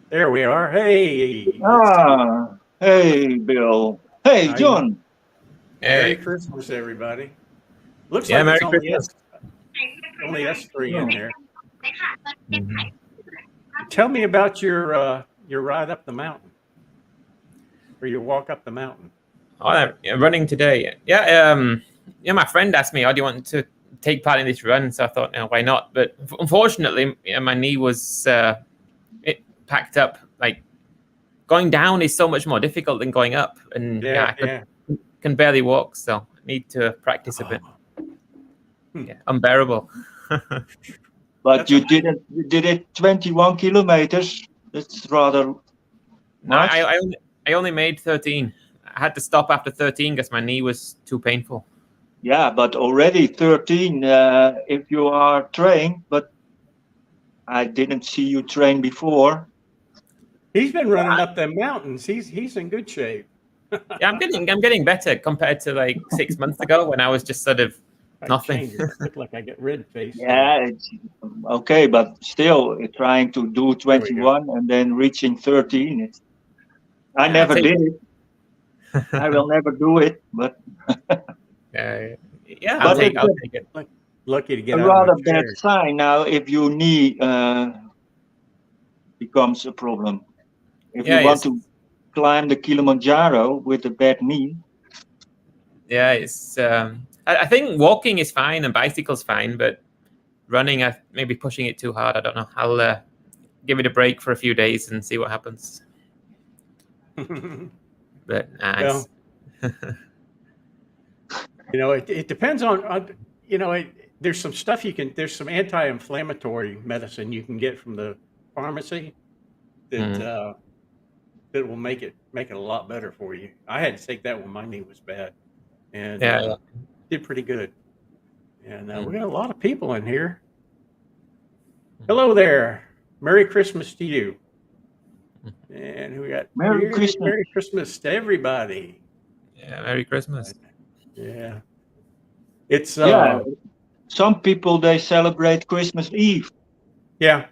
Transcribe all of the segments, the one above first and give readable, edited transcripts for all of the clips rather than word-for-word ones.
There we are. Hey, Hey, Bill. Hey, how you? John. Merry Hey, Christmas, everybody. Looks yeah, like it's Merry Christmas. only us three in here. Mhm. Tell me about your ride up the mountain, or your walk up the mountain. Oh, yeah, running today. Yeah, my friend asked me, "Oh, do you want to take part in this run?" So I thought, why not? But unfortunately, my knee was it packed up. Like going down is so much more difficult than going up, and yeah, Yeah, yeah. can barely walk. So I need to practice a bit. Oh, hmm. Yeah, unbearable. But That's a you did it 21 kilometers. That's rather No, much. I only made 13. I had to stop after 13 because my knee was too painful. Yeah, but already 13 if you are trained, but I didn't see you train before. He's been running up them mountains. He's in good shape. Yeah, I'm getting better compared to like 6 months ago when I was just sort of I nothing. change it. Look like I get red face here. Yeah, it's okay, but still trying to do There we go. 21 and then reaching 13. I Yeah, never did it. I will never do it, uh, yeah, but it's I'll take it. Lucky to get a out of my rather bad chair. sign now if your knee becomes a problem. If you Yeah, want it's to climb the Kilimanjaro with a bad knee, yeah, it's. I think walking is fine and bicycle's fine, but running, I maybe pushing it too hard. I don't know. I'll give it a break for a few days and see what happens. But Well, it depends on there's some stuff there's some anti-inflammatory medicine you can get from the pharmacy that mm, that will make it a lot better for you. I had to take that when my knee was bad, and yeah. did pretty good. And we Mm. got a lot of people in here. Hello there. Merry Christmas to you. And who we got? Merry Christmas. Merry Christmas to everybody. Yeah, Merry Christmas. Yeah. It's Yeah, some people they celebrate Christmas Eve. yeah.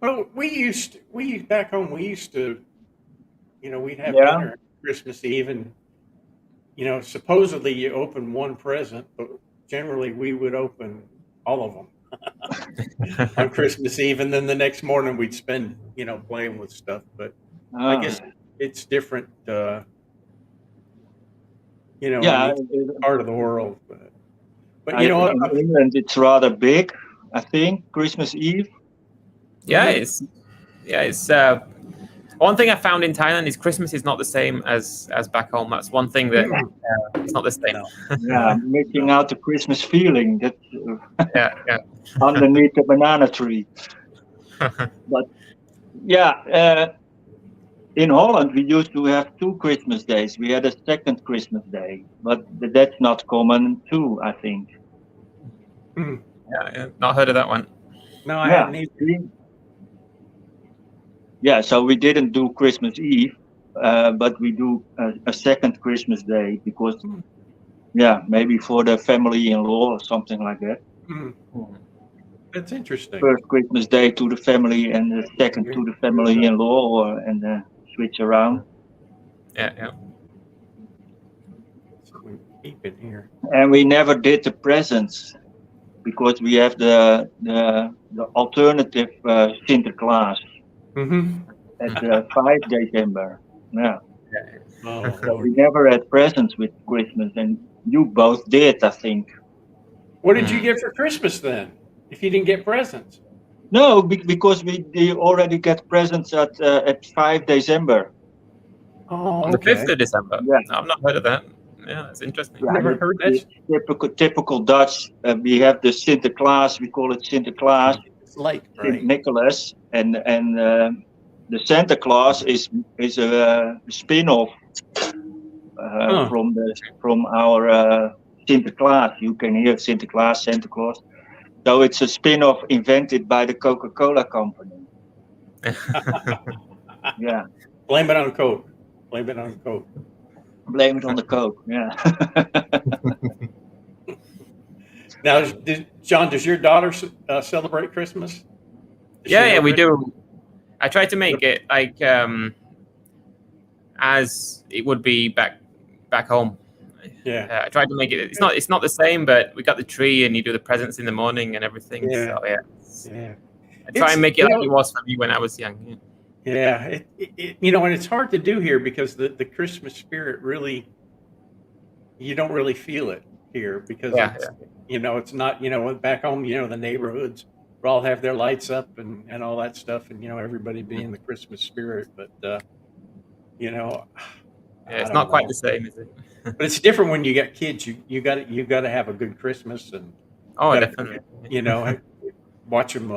Well, we back home we used to, we'd have Yeah, dinner Christmas Eve, and supposedly you open one present, but generally we would open all of them on Christmas Eve, and then the next morning we'd spend playing with stuff. But I ah, guess it's different, in yeah. each part of the world. But In England it's rather big. I think Christmas Eve. yeah, mhm. it's one thing I found in Thailand is Christmas is not the same as back home. That's one thing that it's not the same. No, Yeah, missing no. out the Christmas feeling that Yeah, yeah. underneath the banana tree. But yeah, in Holland we used to have two Christmas days. We had a second Christmas day, but that's not common too, I think. Mhm. Yeah, not heard of that one. No, I Yeah. hadn't either. Yeah, so we didn't do Christmas Eve, but we do a second Christmas day because, Mhm. yeah, maybe for the family-in-law or something like that. Mhm. Mm. That's interesting. First Christmas day to the family and the second to the family-in-law, and switch around. Yeah, yeah. So we keep it here. And we never did the presents because we have the alternative Sinterklaas Mm-hmm. at 5 December. Yeah. Yeah. Oh So Lord. we never had presents with Christmas, and you both did, I think. What did you Mm. get for Christmas then? If you didn't get presents? No, because we already get presents at 5 December. Oh, On the okay. 5th of December. Yeah, No, I've not heard of that. Yeah, that's interesting. I've yeah, never heard that. it's typical Dutch. We have the Sinterklaas. We call it Sinterklaas, It's late, Saint right? Nicholas, and the Santa Claus is a spin-off Huh. from our Sinterklaas. You can hear Sinterklaas, Santa Claus. So it's a spin-off invented by the Coca-Cola company. Yeah, Blame it on Coke. Blame it on Coke. blame it on the Coke. Yeah. Now, John, does your daughter celebrate Christmas? Does she Yeah, know we Christmas? do. I try to make it like as it would be back home. Yeah. I tried to make it. It's not the same, but we got the tree, and you do the presents in the morning and everything. Yeah. So yeah, Yeah. I try and make it like it was for me when I was young. Yeah. And it's hard to do here because the Christmas spirit really, you don't really feel it here because it's not, back home, the neighborhoods all have their lights up and all that stuff, and everybody being the Christmas spirit, but it's not quite the same, is it? But it's different when you got kids. You got to have a good Christmas, and definitely. Watch them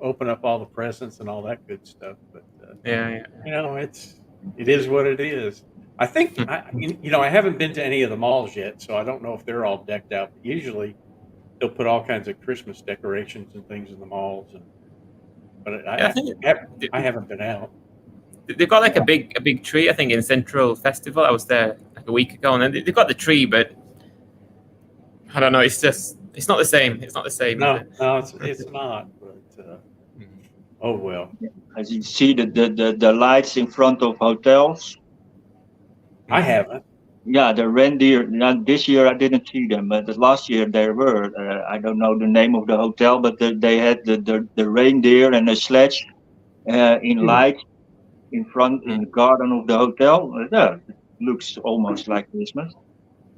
open up all the presents and all that good stuff. But it is what it is. I think I haven't been to any of the malls yet, so I don't know if they're all decked out. But usually they'll put all kinds of Christmas decorations and things in the malls, but I haven't been out. They've got like a big tree, I think, in Central Festival. I was there like a week ago, and they've got the tree, but I don't know. It's not the same. It's not the same. No, it's not. But oh well. As you see the lights in front of hotels. I haven't. Yeah, the reindeer. This year I didn't see them, but last year there were. I don't know the name of the hotel, but they had the reindeer and a sledge in light in front in the garden of the hotel. It looks almost like Christmas.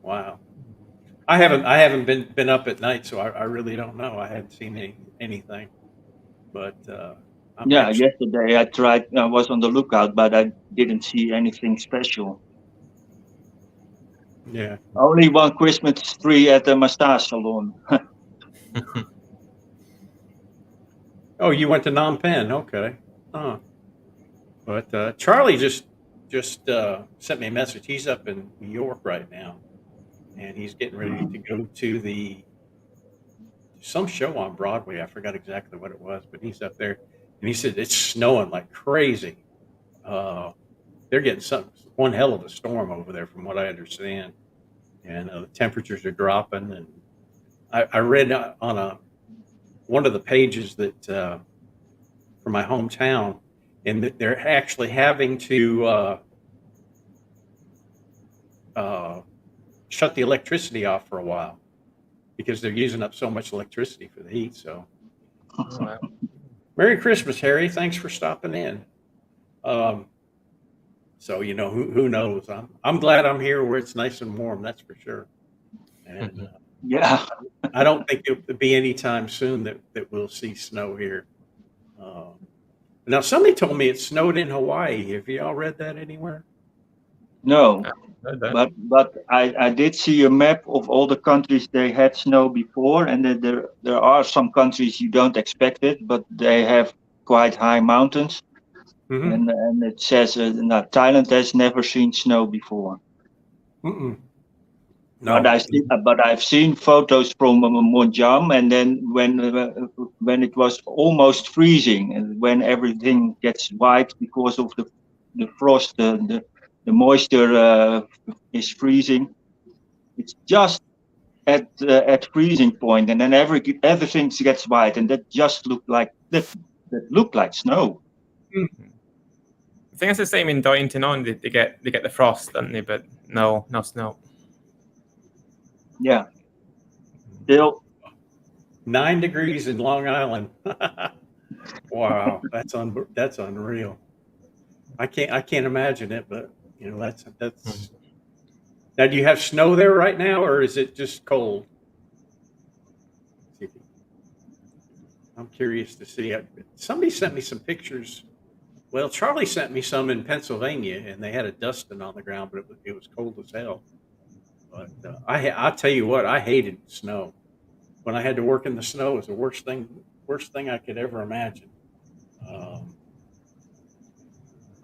Wow. I haven't been up at night, so I really don't know. I hadn't seen anything. But yesterday I was on the lookout, but I didn't see anything special. Yeah. Only one Christmas tree at the massage salon. Oh, you went to Phnom Penh, okay. Huh. But Charlie just sent me a message. He's up in New York right now, and he's getting ready to go to some show on Broadway. I forgot exactly what it was, but he's up there, and he said it's snowing like crazy. They're getting one hell of a storm over there, from what I understand, and the temperatures are dropping. And I read on one of the pages that for my hometown, and that they're actually having to shut the electricity off for a while because they're using up so much electricity for the heat. So, Merry Christmas, Harry. Thanks for stopping in. So who knows? I'm glad I'm here where it's nice and warm. That's for sure. And I don't think it'll be any time soon that we'll see snow here. Now, somebody told me it snowed in Hawaii. Have you all read that anywhere? No, but I did see a map of all the countries they had snow before, and there are some countries you don't expect it, but they have quite high mountains, and it says Thailand has never seen snow before. No, but I've seen photos from Monjam, and then when it was almost freezing, and when everything gets white because of the frost, the moisture is freezing. It's just at freezing point, and then everything gets white, and that just looked like snow. I think it's the same in Doynton. They get the frost, don't they? But no snow. Yeah. Still 9 degrees in Long Island. Wow, that's unreal. I can't imagine it, but that's. Now, do you have snow there right now, or is it just cold? I'm curious to see. Somebody sent me some pictures. Well, Charlie sent me some in Pennsylvania, and they had a dusting on the ground, but it was cold as hell. But I'll tell you what, I hated snow. When I had to work in the snow, it was the worst thing I could ever imagine.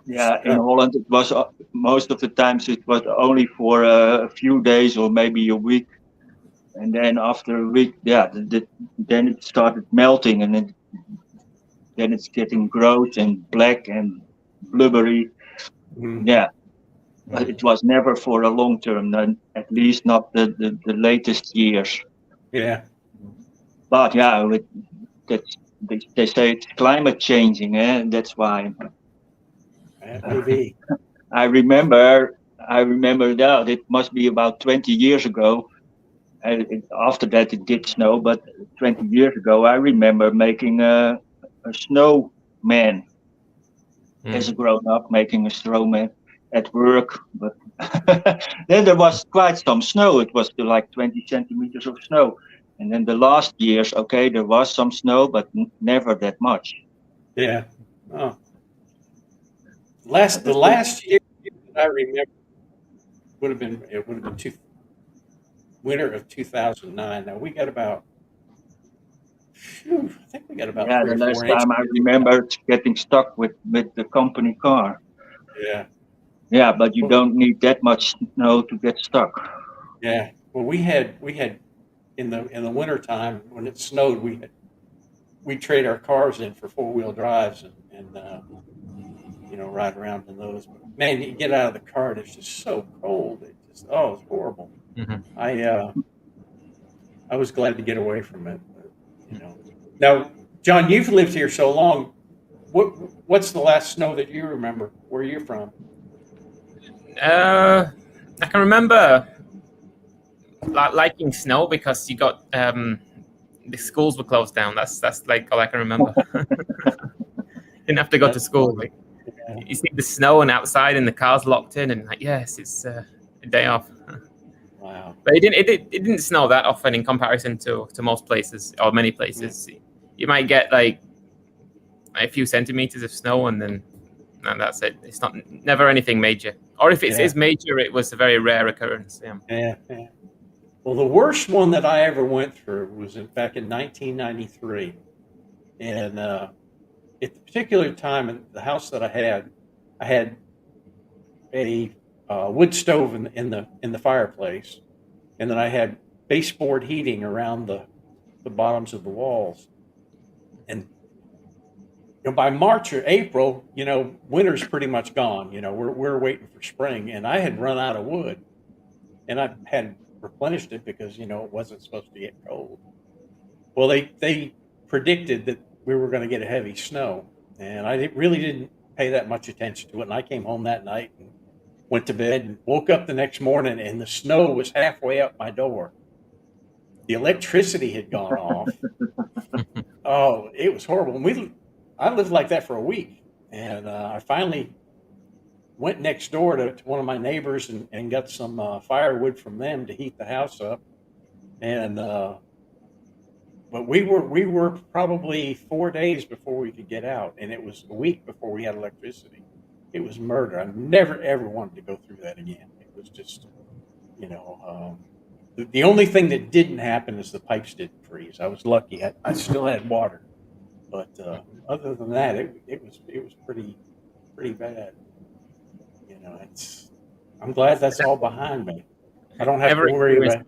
In Holland, it was most of the times it was only for a few days or maybe a week, and then after a week, then it started melting, and then it's getting gross and black and blubbery. Yeah. But it was never for a long term, at least not the latest years. Yeah. But they say it's climate changing, and that's why. Maybe. I remember that it must be about 20 years ago. After that, it did snow, but 20 years ago, I remember making a snowman as a grown up, making a snowman at work. But then there was quite some snow. It was like 20 centimeters of snow. And then the last years, okay, there was some snow, but never that much. Yeah. Oh. The last year that I remember would have been winter of 2009. Now we got about, I think we got about Yeah, three the or last 4 inches. time I remember getting stuck with the company car. Yeah. Yeah, but you don't need that much snow to get stuck. Yeah. Well, we had in the winter time when it snowed, we trade our cars in for 4-wheel drives and ride around in those. But man, you get out of the car and it's just so cold. It's horrible. Mm-hmm. I was glad to get away from it. But, Now, John, you've lived here so long. What's the last snow that you remember? Where you're from? I can remember liking snow because you got the schools were closed down. That's like all I can remember. Didn't have to go to school. Like, you see the snow and outside, and the car's locked in, and like, yes, it's a day off. Wow. But it didn't snow that often in comparison to most places or many places. Yeah. You might get like a few centimeters of snow, and that's it. It's never anything major. Or if it is major, it was a very rare occurrence. Yeah. Well, the worst one that I ever went through was back in 1993, and at the particular time in the house that I had a wood stove in the fireplace, and then I had baseboard heating around the bottoms of the walls, and by March or April, winter's pretty much gone. We're waiting for spring, and I had run out of wood, and I had replenished it because it wasn't supposed to get cold. Well, they predicted that we were going to get a heavy snow, and I really didn't pay that much attention to it. And I came home that night and went to bed and woke up the next morning, and the snow was halfway up my door. The electricity had gone off. Oh, it was horrible. And I lived like that for a week, and I finally went next door to one of my neighbors and got some firewood from them to heat the house up. And but we were probably 4 days before we could get out, and it was a week before we had electricity. It was murder. I never ever wanted to go through that again. It was just, the only thing that didn't happen is the pipes didn't freeze. I was lucky. I still had water, but other than that, it was pretty bad. I'm glad that's all behind me. I don't have to worry about.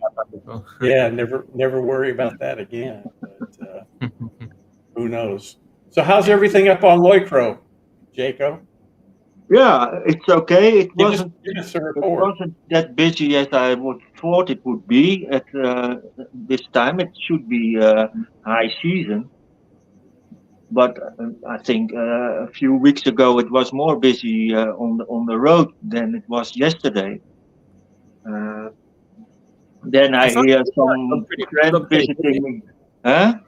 Yeah, never worry about that again. But who knows? So how's everything up on Loicro, Jaco? Yeah, it's okay. It wasn't report. that busy as I thought it would be at this time. It should be high season. But I think a few weeks ago it was more busy on the road than it was yesterday. Then I hear some friends visiting me. Huh?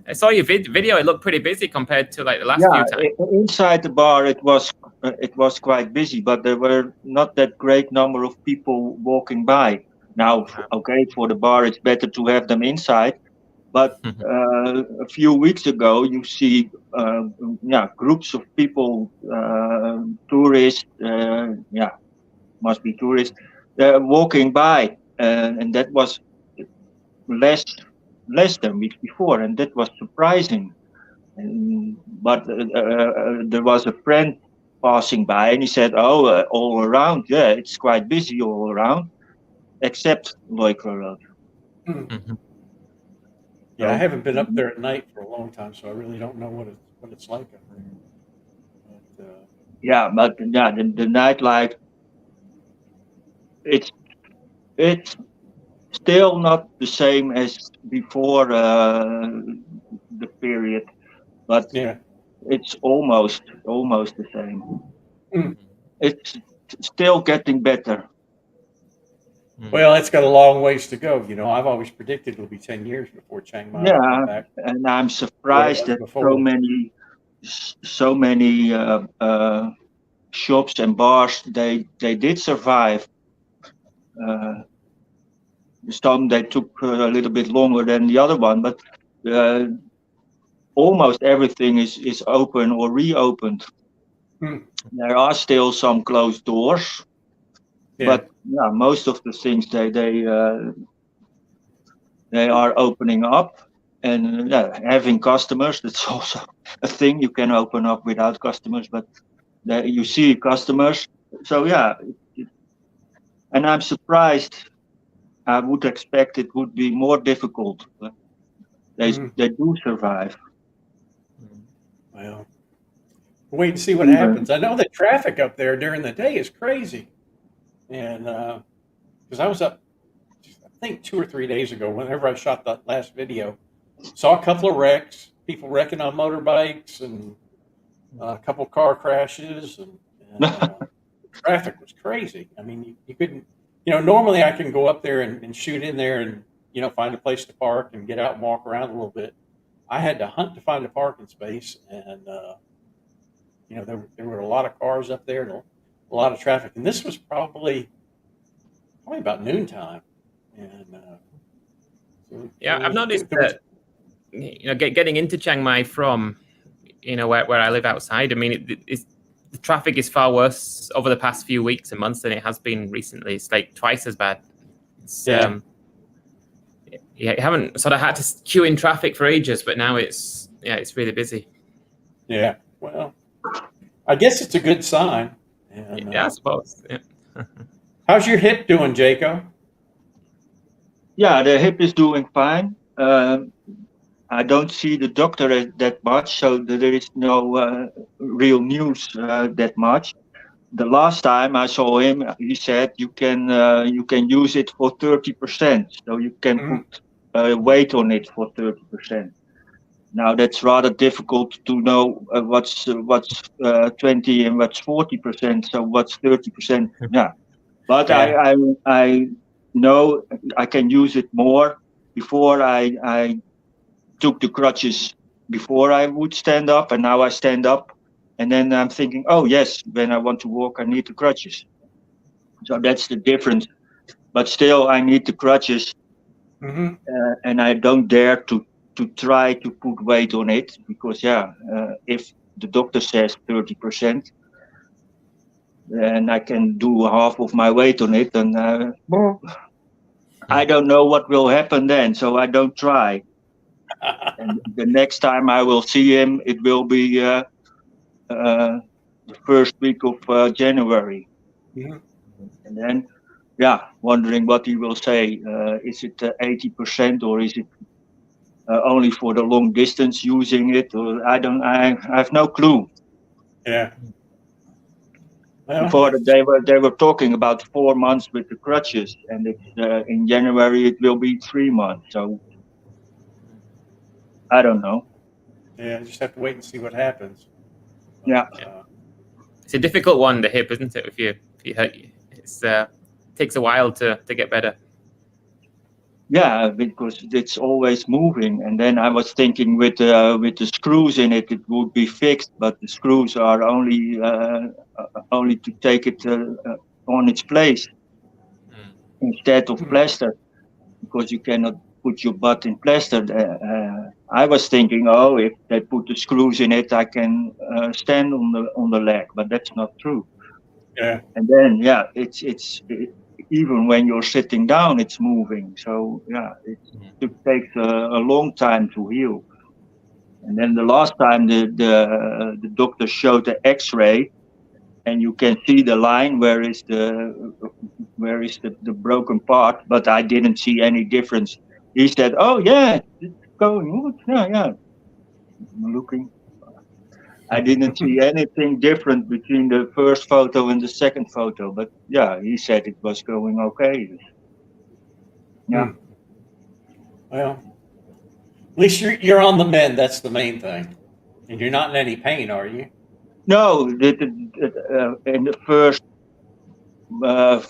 I saw your video. It looked pretty busy compared to like the last few times. Inside the bar it was quite busy, but there were not that great number of people walking by. Now, okay, for the bar it's better to have them inside. But a few weeks ago, you see, groups of people, tourists, must be tourists, walking by, and that was less than weeks before, and that was surprising. But there was a friend passing by, and he said, "Oh, all around, yeah, it's quite busy all around, except Loicro Road." Mm-hmm. Yeah, I haven't been up there at night for a long time, so I really don't know what it's like up there. But, the nightlife, it's still not the same as before the period but Yeah. it's almost the same. Mm. It's still getting better. Well, it's got a long ways to go. You know, I've always predicted it'll be 10 years before Chiang Mai will Yeah, come back and I'm to where it surprised was that before. so many shops and bars they did survive. Some they took a little bit longer than the other one, but almost everything is open or reopened. Hmm. There are still some closed doors, Yeah. but yeah, most of the things they are opening up, and having customers, that's also a thing. You can open up without customers, but you see customers. So yeah, and I'm surprised. I would expect it would be more difficult, but they do survive. Well, wait and see what Even happens. I know the traffic up there during the day is crazy. And because I was up, I think 2 or 3 days ago, whenever I shot that last video, saw a couple of wrecks, people wrecking on motorbikes, and a couple car crashes, and traffic was crazy. I mean, you couldn't, normally I can go up there and shoot in there and, find a place to park and get out and walk around a little bit. I had to hunt to find a parking space, and, there were a lot of cars up there and a lot of traffic. And this was probably about noontime. And Yeah, I've noticed that, getting into Chiang Mai from, where I live outside, I mean, the traffic is far worse over the past few weeks and months than it has been recently. It's like twice as bad. It's, you haven't sort of had to queue in traffic for ages, but now it's really busy. Yeah, well, I guess it's a good sign. And, I suppose. Yeah. How's your hip doing, Jaco? Yeah, the hip is doing fine. I don't see the doctor that much, so there is no real news that much. The last time I saw him, he said you can use it for 30%, so you can put weight on it for 30%. Now that's rather difficult to know what's 20 and what's 40%. So what's 30%? Yeah, but Yeah. I know I can use it more. Before I took the crutches before I would stand up, and now I stand up, and then I'm thinking, oh yes, when I want to walk, I need the crutches. So that's the difference. But still, I need the crutches, and I don't dare to try to put weight on it because if the doctor says 30%, then I can do half of my weight on it, and I don't know what will happen then, so I don't try. And the next time I will see him, it will be the first week of January. And then, wondering what he will say. Is it 80% or is it only for the long distance using it? Or I have no clue. Yeah. Well, Before they were talking about 4 months with the crutches, and it's, in January it will be 3 months. So I don't know. Yeah, just have to wait and see what happens. Yeah. It's a difficult one, the hip, isn't it? If you hurt, it's takes a while to get better. Yeah, because it's always moving. And then I was thinking with the screws in it, it would be fixed, but the screws are only to take it on its place instead of plaster, because you cannot put your butt in plaster. I was thinking, oh, if they put the screws in it, I can stand on the leg, but that's not true. Yeah. And then it's even when you're sitting down, it's moving. So it takes a long time to heal. And then the last time the doctor showed the X-ray, and you can see the line where is the broken part, but I didn't see any difference. He said, "Oh yeah, it's going good. Yeah." I'm looking. I didn't see anything different between the first photo and the second photo, but he said it was going okay. Yeah. Well, at least you're on the mend. That's the main thing. And you're not in any pain, are you? No, in the first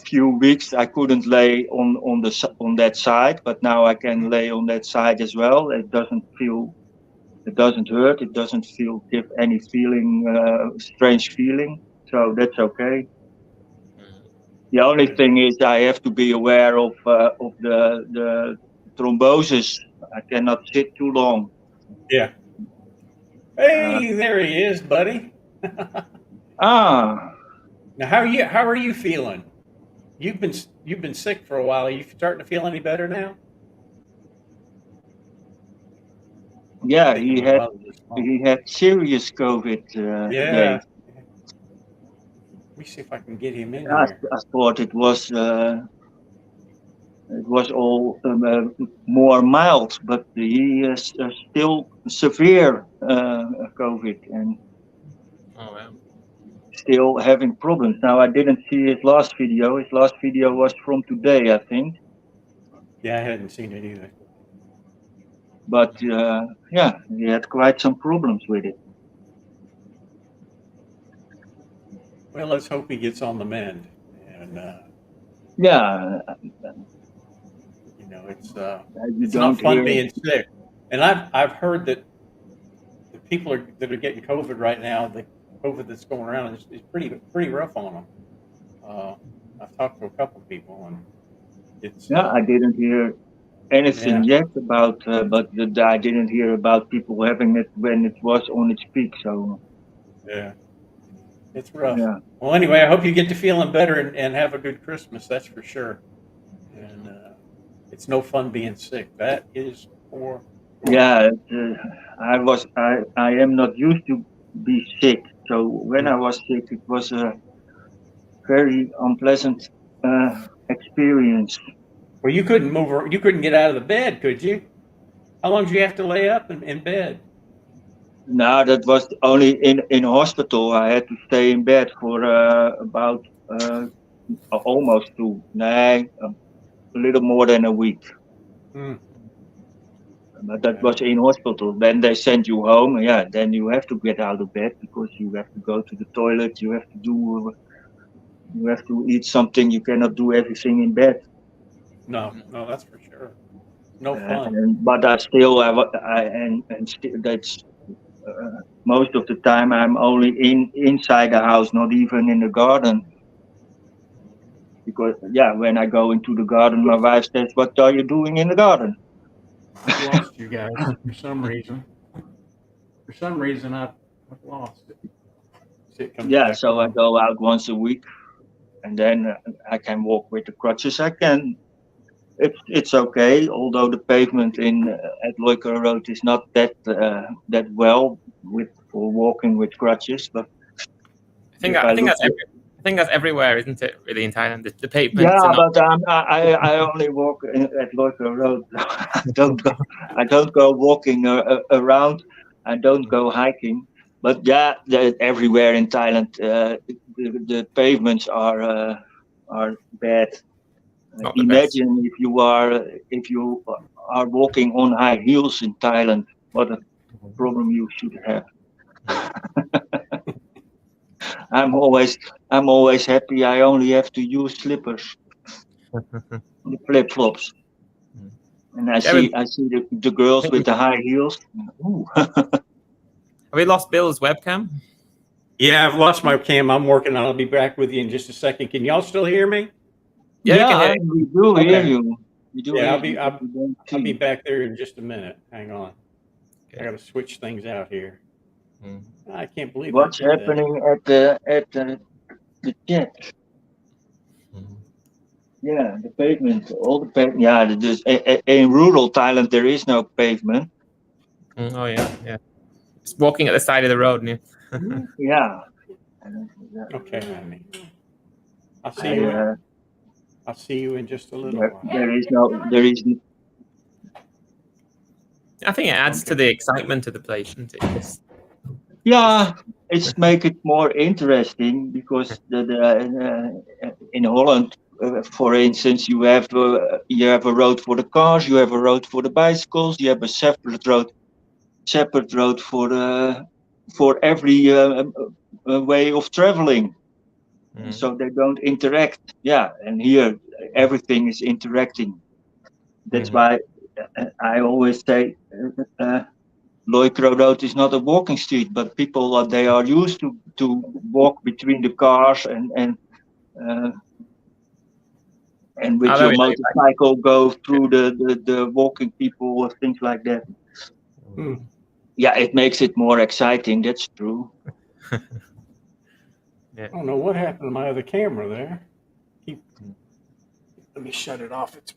few weeks I couldn't lay on that side, but now I can lay on that side as well. It doesn't hurt. It doesn't give any strange feeling. So that's okay. The only thing is I have to be aware of the thrombosis. I cannot sit too long. Yeah. Hey, there he is, buddy. Ah. Now, how are you feeling? You've been sick for a while. Are you starting to feel any better now? Yeah, he had serious COVID. Yeah. Let me see if I can get him in here. I thought it was all more mild, but he is still severe COVID and still having problems. Now I didn't see his last video. His last video was from today, I think. Yeah, I hadn't seen it either. But yeah, he had quite some problems with it. Well, let's hope he gets on the mend. And yeah, you know, it's not fun being sick. And I've heard that the people that are getting COVID right now, the COVID that's going around is pretty rough on them. I've talked to a couple of people, and it's I didn't hear anything yet about, but I didn't hear about people having it when it was on its peak. So yeah, it's rough. Yeah. Well, anyway, I hope you get to feeling better and have a good Christmas. That's for sure. And it's no fun being sick. That is for. Yeah, I am not used to be sick. So when I was sick, it was a very unpleasant experience. Well, you couldn't move. You couldn't get out of the bed, could you? How long did you have to lay up in bed? No, that was only in hospital. I had to stay in bed for about almost a little more than a week. But that was in hospital. Then they send you home. Yeah, then you have to get out of bed because you have to go to the toilet. You have to eat something. You cannot do everything in bed. No, that's for sure. No fun. But that's most of the time I'm only inside the house, not even in the garden. Because when I go into the garden, my wife says, "What are you doing in the garden?" I've lost you guys for some reason. For some reason, I've lost it. Yeah, so I go out once a week, and then I can walk with the crutches. I can. It's okay, although the pavement at Loiker Road is not that well for walking with crutches. But I think that's everywhere, isn't it? Really, in Thailand, the pavement. Yeah, but I only walk at Loiker Road. I don't go walking around. I don't go hiking. But yeah, everywhere in Thailand, the pavements are bad. Imagine if you are walking on high heels in Thailand, what a problem you should have. I'm always happy I only have to use slippers, the flip-flops. And I see the girls with the high heels. Have we lost Bill's webcam? Yeah, I've lost my cam. I'm working on it. I'll be back with you in just a second. Can y'all still hear me? Yeah, we do hear you. I'll be back there in just a minute. Hang on. Okay. I got to switch things out here. I can't believe what's happening at the chat. Yeah, the pavement, all the pavement. Yeah, in rural Thailand there is no pavement. Oh yeah. It's walking at the side of the road. Yeah. Okay, honey. I'll see you. I'll see you in just a little while. There is. I think it adds to the excitement of the place, doesn't it? Yeah, it's make it more interesting because in Holland, for instance, you have a road for the cars, you have a road for the bicycles, you have a separate road for for every way of traveling, so they don't interact. Yeah, and here everything is interacting. That's why I always say Loicro Road is not a walking street, but people they are used to walk between the cars and with your motorcycle go through the walking people or things like that. Yeah, it makes it more exciting. That's true. I don't know what happened to my other camera there. Let me shut it off. It's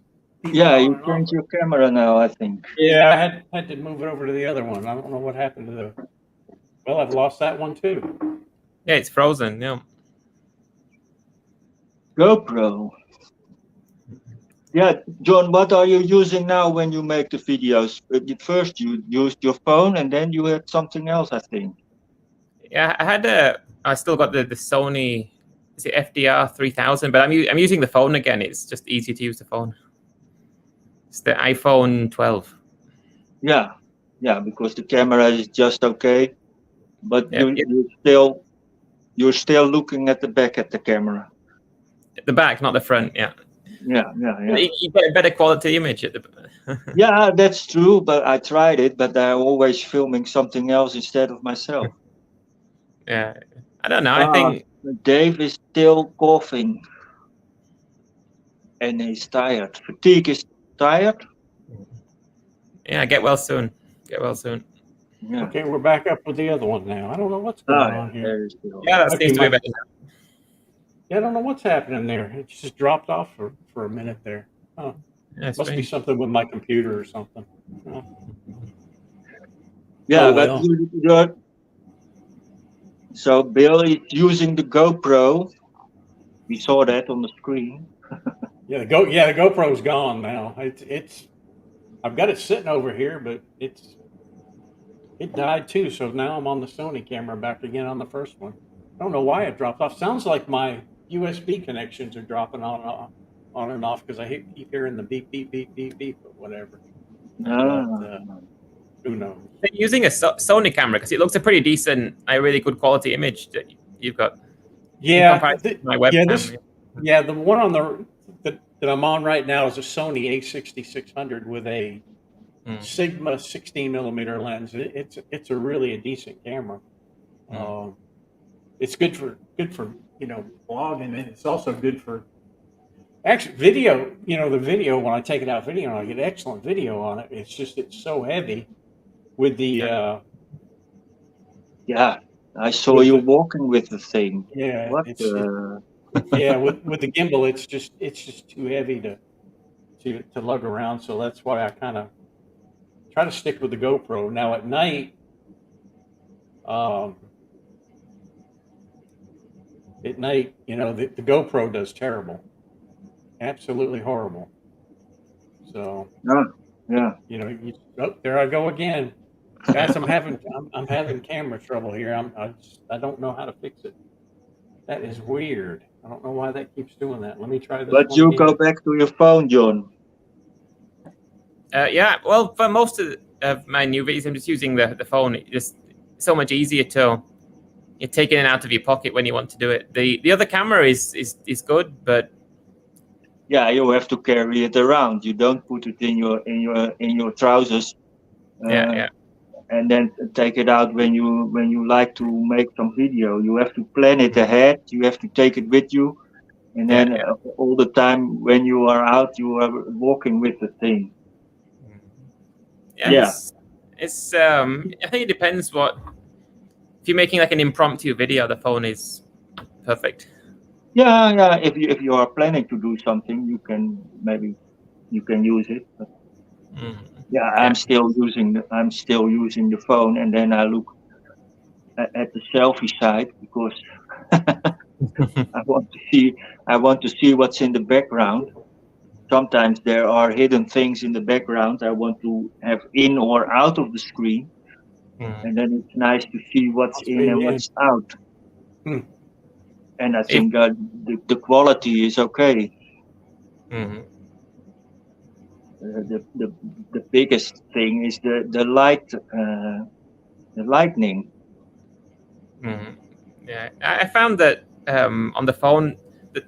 yeah, you changed your camera now, I think. Yeah, I had to move it over to the other one. I don't know what happened to the. Well, I've lost that one too. Yeah, it's frozen. Yeah. GoPro. Yeah, John, what are you using now when you make the videos? First you used your phone, and then you had something else, I think. Yeah, I still got the Sony, is it FDR 3000? But I'm using the phone again. It's just easier to use the phone. It's the iPhone 12. Yeah, because the camera is just okay, but you're still looking at the back at the camera. The back, not the front. Yeah. Yeah. You get a better quality image at the. Yeah, that's true. But I tried it, but I'm always filming something else instead of myself. Yeah, I don't know. I think Dave is still coughing, and he's tired. Fatigue is tired. Yeah, get well soon. Get well soon. Yeah. Okay, we're back up with the other one now. I don't know what's going on here. Yeah, that seems to be better now. Yeah, I don't know what's happening there. It just dropped off for a minute there. Oh, yeah, must be something with my computer or something. Oh. Yeah, but so Bill is using the GoPro. We saw that on the screen. the GoPro's gone now. It's I've got it sitting over here, but it died too. So now I'm on the Sony camera back again on the first one. I don't know why it dropped off. Sounds like my USB connections are dropping on and off because I keep hearing the beep beep beep beep beep or whatever. But, who knows? Using a Sony camera because it looks a pretty decent, a really good quality image that you've got. Yeah, my webcam. The one on that I'm on right now is a Sony A6600 with a Sigma 16mm lens. It's a really decent camera. It's good for blogging, and it's also good for actually video. The video, when I take it out video, I get excellent video on it. It's just it's so heavy with the yeah, I saw you walking with the thing. Yeah, what with the gimbal, it's just too heavy to lug around. So that's why I kind of try to stick with the GoPro. Now at night, the GoPro does terrible, absolutely horrible. So there I go again. Guys, I'm having camera trouble here. I don't know how to fix it. That is weird. I don't know why that keeps doing that. Let me try this. But you go back to your phone, John. Yeah, well, for most of my new videos, I'm just using the phone. It's just so much easier to you're taking it out of your pocket when you want to do it. The other camera is good, but yeah, you have to carry it around. You don't put it in your trousers. And then take it out when you like to make some video. You have to plan it ahead. You have to take it with you, and then all the time when you are out, you are walking with the thing. It's I think it depends what. If you're making like an impromptu video, the phone is perfect. Yeah. If you are planning to do something, you can use it. But I'm still using the phone, and then I look at the selfie side because I want to see what's in the background. Sometimes there are hidden things in the background I want to have in or out of the screen, and then it's nice to see what's in and what's out. And I think the quality is okay. The biggest thing is the light, the lightning. Mhm. Yeah, I found that on the phone, that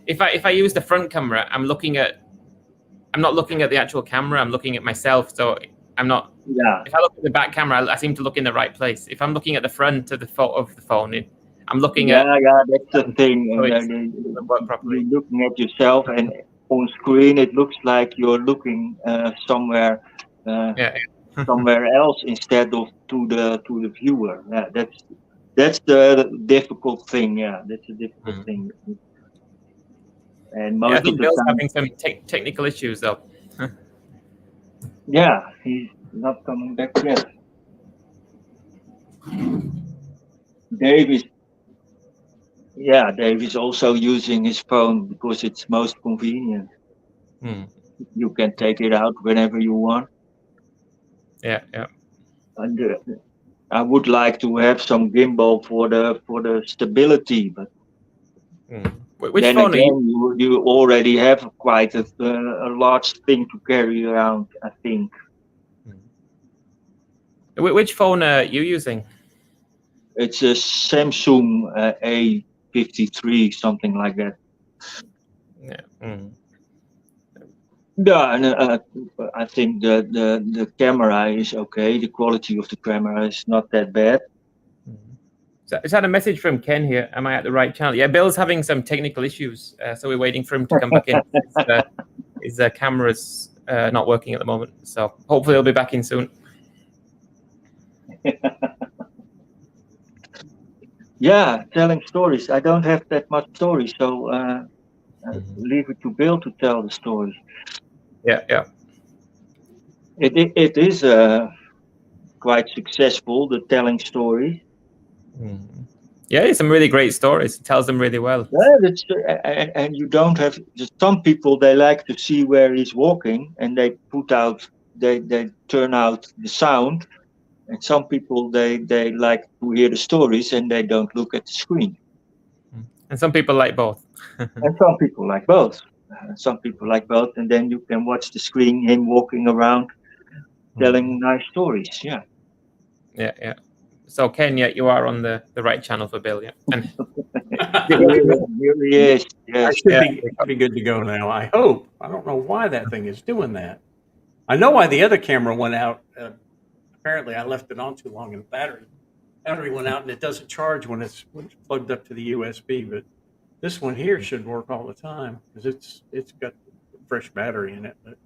if I use the front camera, I'm not looking at the actual camera. I'm looking at myself. So I'm not. Yeah, If I look at the back camera, I seem to look in the right place. If I'm looking at the front of the phone, I'm looking at. yeah, that's the thing. So And doesn't work properly. you're looking at yourself, and on screen it looks like you're looking somewhere Yeah. somewhere else instead of to the viewer. Yeah, that's the difficult thing. Yeah, that's a difficult Mm. thing. And Yeah, I most of think the Bill's time, having some technical issues though. yeah, he's not coming back yet. Dave is also using his phone because it's most convenient. Mm. You can take it out whenever you want. Yeah. And I would like to have some gimbal for the stability, but Mm. Which then phone are you? again, you already have quite a large thing to carry around, I think. Which phone are you using? It's a Samsung A53, something like that. Yeah. Mm. Yeah, and I think the camera is okay. The quality of the camera is not that bad. So is that a message from Ken here? Am I at the right channel? Yeah, Bill's having some technical issues, so we're waiting for him to come back in. His camera's not working at the moment, so hopefully he'll be back in soon. Yeah, telling stories. I don't have that much stories, so leave it to Bill to tell the story. Yeah. It is quite successful, the telling story. Yeah, it's some really great stories. He tells them really well. Yeah, that's, and you don't have some people. They like to see where he's walking, and they turn out the sound. And some people they like to hear the stories, and they don't look at the screen. And some people like both. And some people like both. And then you can watch the screen, him walking around, telling nice stories. Yeah. Yeah. So Ken, yeah, you are on the right channel for Bill. Yeah. And Here he is. Yes. I should be good to go now. I hope. I don't know why that thing is doing that. I know why the other camera went out. Apparently, I left it on too long, and the battery went out, and it doesn't charge when it's plugged up to the USB. But this one here should work all the time because it's got fresh battery in it. But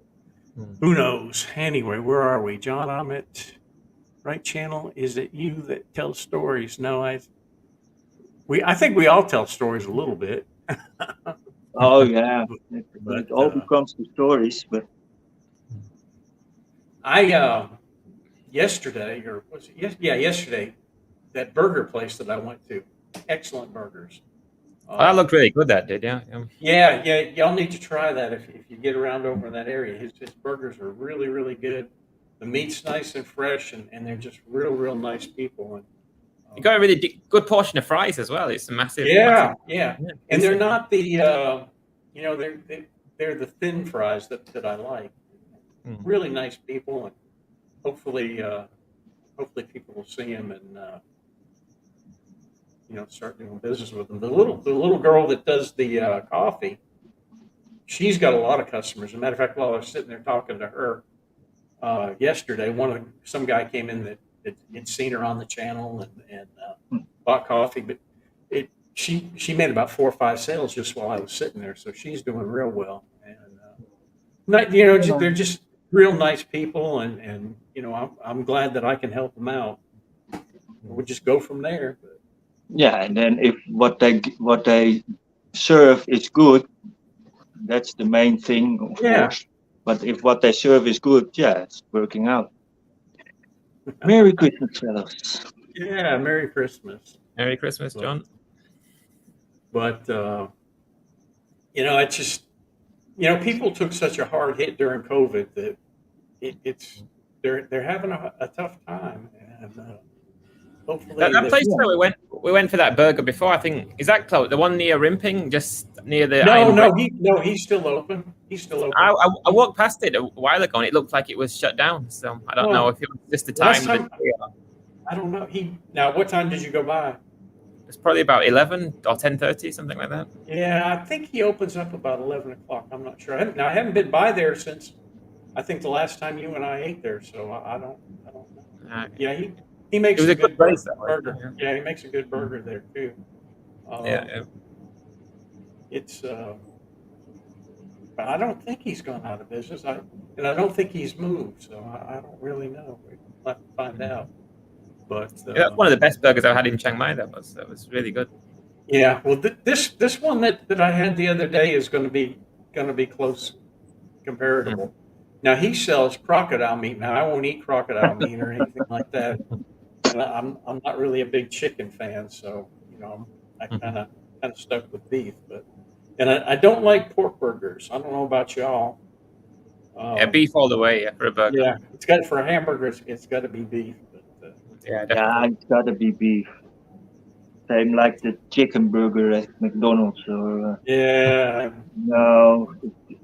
who knows? Anyway, where are we, John? I'm at right channel. Is it you that tells stories? No, I think we all tell stories a little bit. Oh yeah, it all becomes the stories. But I yesterday, or was it yesterday, that burger place that I went to, excellent burgers. That looked really good. That did, yeah. Yeah. Y'all need to try that if you get around over in that area. His burgers are really, really good. The meat's nice and fresh, and they're just real nice people. And you got a really good portion of fries as well. It's a massive. Yeah. And they're not the they're the thin fries that I like. Really nice people, and hopefully people will see them and start doing business with them. The little girl that does the coffee, she's got a lot of customers. As a matter of fact, while I was sitting there talking to her yesterday, some guy came in that had seen her on the channel and bought coffee, but she made about 4 or 5 sales just while I was sitting there, so she's doing real well. And they're just real nice people, and I'm glad that I can help them out. We'll just go from there. Yeah, and then if what they serve is good, that's the main thing, of course. But if what they serve is good, yeah, it's working out. Merry Christmas, fellows. Yeah, Merry Christmas. Merry Christmas, John. But it's just people took such a hard hit during COVID that they're having a tough time, and hopefully that place where we went for that burger before, I think, is that close? The one near Rimping, just near the he's still open. I walked past it a while ago and it looked like it was shut down, so I don't know if it was just the time. I don't know. Now, what time did you go by? It's probably about 11 or 10:30, something like that. Yeah, I think he opens up about 11 o'clock. I'm not sure. Now, I haven't been by there since I think the last time you and I ate there, so I don't know. Yeah, he makes It was a a good good place, that way. burger. Yeah, he makes a good burger there too. Yeah. It's but I don't think he's gone out of business. I don't think he's moved, so I don't really know. We'll have to find out. But Yeah, that's one of the best burgers I've had in Chiang Mai. That was really good. yeah, well, this one that I had the other day is going to be close comparable. Now he sells crocodile meat. Now I won't eat crocodile meat or anything like that, and I'm not really a big chicken fan, so I kind of stuck with beef. But and I don't like pork burgers. I don't know about y'all. Yeah, beef all the way, for a burger. Yeah, it's got for a hamburger. It's got to be beef. But, Yeah, Yeah, definitely. it's gotta be beef. Same like the chicken burger at McDonald's. Or yeah, no,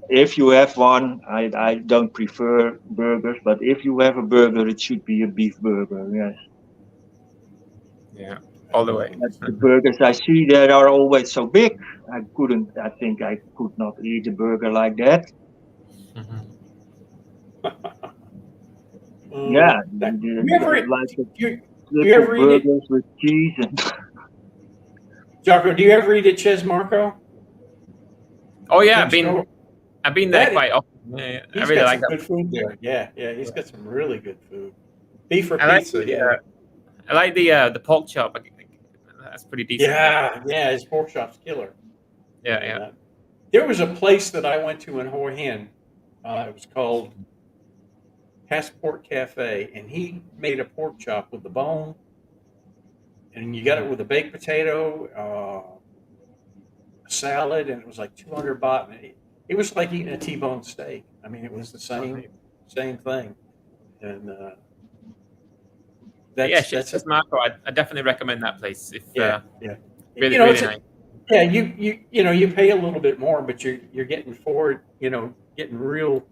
if you have one, I don't prefer burgers, but if you have a burger, it should be a beef burger. Yes. Yeah, all the way. But the burgers I see that are always so big. I think I could not eat a burger like that. Yeah, you ever like the you triple ever eat it, burgers with cheese and Jocko? Do you ever eat at Ches Marco? Oh yeah, Next door? I've been there That quite often. Yeah, I He's really got like some that. good food there. Yeah, he's got some really good food. Beef or I like pizza? Yeah, I like the pork chop. I think that's pretty decent. yeah. His pork chop's killer. Yeah. There was a place that I went to in Hoi Hin. It was called Passport Cafe, and he made a pork chop with the bone, and you got it with a baked potato, a salad, and it was like 200 baht. And it was like eating a T-bone steak. I mean, it was the same thing. And Ches Marco. I definitely recommend that place. If yeah. really nice. Yeah, you pay a little bit more, but you're getting getting real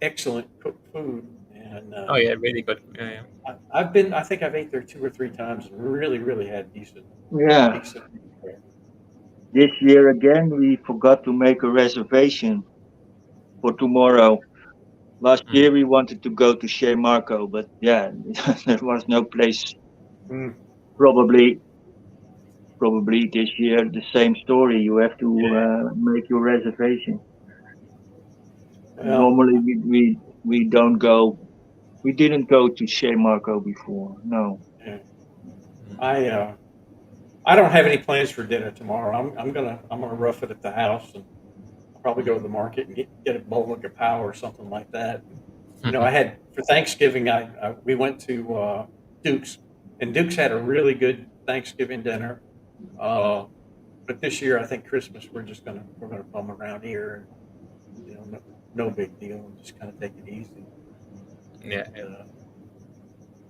excellent cooked food. And Oh yeah, really good. Yeah. I think I've ate there 2 or 3 times and really had decent. yeah. This year again, we forgot to make a reservation for tomorrow. Last year we wanted to go to Shea Marco, but yeah, there was no place. Probably this year the same story. You have to make your reservation. Well, Normally we don't go. We didn't go to Shea Marco before. No. yeah. I don't have any plans for dinner tomorrow. I'm gonna rough it at the house, and I'll probably go to the market and get a bowl of kapow or something like that. I had for Thanksgiving. We went to Duke's, and Duke's had a really good Thanksgiving dinner. But this year, I think Christmas we're gonna bum around here, and no big deal. Just kind of take it easy. Yeah.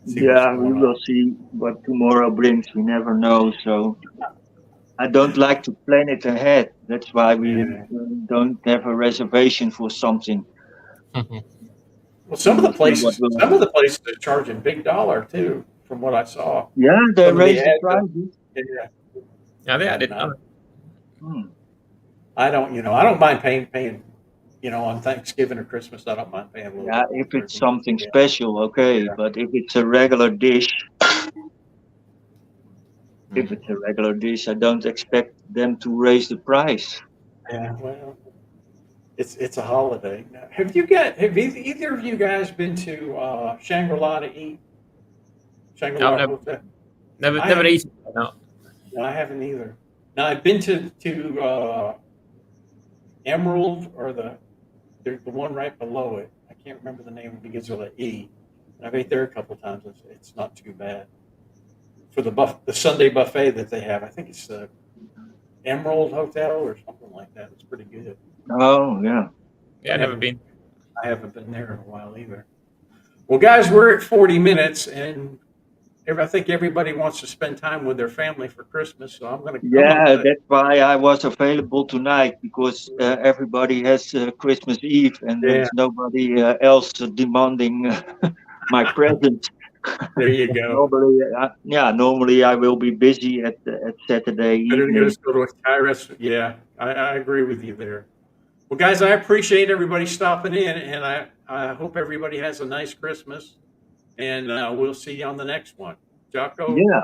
Yeah, we will see what tomorrow brings. We never know. So I don't like to plan it ahead. That's why we don't have a reservation for something. Well, some of the places are charging big dollar too, from what I saw. Yeah, they raised the prices. Yeah, they didn't know. I don't mind paying. On Thanksgiving or Christmas, I don't mind paying a little. Yeah, if it's something special, okay. Yeah. But if it's a regular dish, I don't expect them to raise the price. Yeah, well, it's a holiday. Have either of you guys been to Shangri-La to eat? Shangri-La Hotel? Never eaten. No, I haven't either. Now I've been to Emerald or the one right below it. I can't remember the name. It begins with an E. I've ate there a couple of times. It's not too bad. For the Sunday buffet that they have, I think it's the Emerald Hotel or something like that. It's pretty good. Oh yeah. Yeah, I've never been. I haven't been there in a while either. Well, guys, we're at 40 minutes, and I think everybody wants to spend time with their family for Christmas. So I'm going to. Yeah, that's why I was available tonight, because everybody has Christmas Eve, and there's nobody else demanding my presence. There you go. Normally I will be busy at Saturday Better to evening. go to a Thai restaurant. Yeah, I agree with you there. Well, guys, I appreciate everybody stopping in, and I hope everybody has a nice Christmas, and we'll see you on the next one. Jocko? Yeah.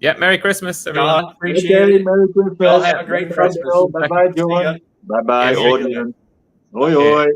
Yeah, Merry Christmas, everyone. John, appreciate Okay, it. Merry Christmas. Y'all have a great Bye-bye, Christmas. Bill. Bye-bye, See ya. John. Bye-bye, Yeah, see ya. audience. Hoi, Okay. hoi.